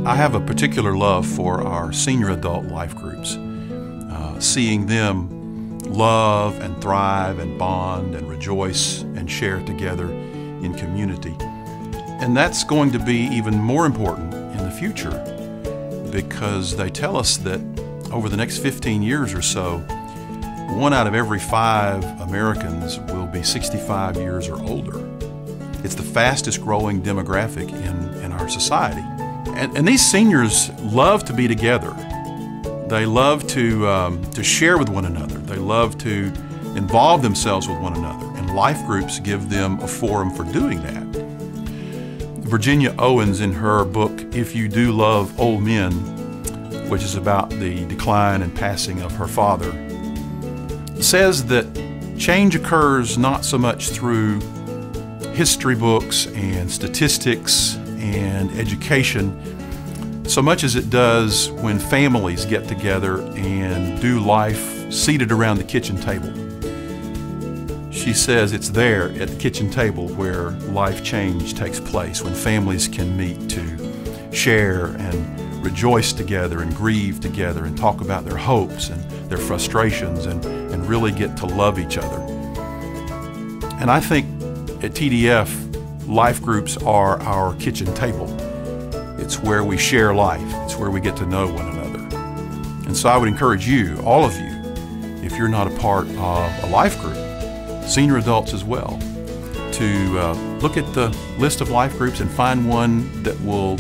I have a particular love for our senior adult life groups, seeing them love and thrive and bond and rejoice and share together in community. And that's going to be even more important in the future, because they tell us that over the next 15 years or so, 1 out of every 5 Americans will be 65 years or older. It's the fastest growing demographic in our society. And these seniors love to be together. They love to share with one another. They love to involve themselves with one another. And life groups give them a forum for doing that. Virginia Owens, in her book, If You Do Love Old Men, which is about the decline and passing of her father, says that change occurs not so much through history books and statistics and education, so much as it does when families get together and do life seated around the kitchen table. She says it's there at the kitchen table where life change takes place, when families can meet to share and rejoice together and grieve together and talk about their hopes and their frustrations and really get to love each other. And I think at TDF, life groups are our kitchen table. It's where we share life. It's where we get to know one another. And so I would encourage you, all of you, if you're not a part of a life group, senior adults as well, to look at the list of life groups and find one that will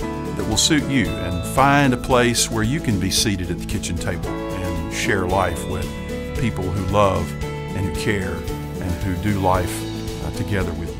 suit you, and find a place where you can be seated at the kitchen table and share life with people who love and who care and who do life together with you.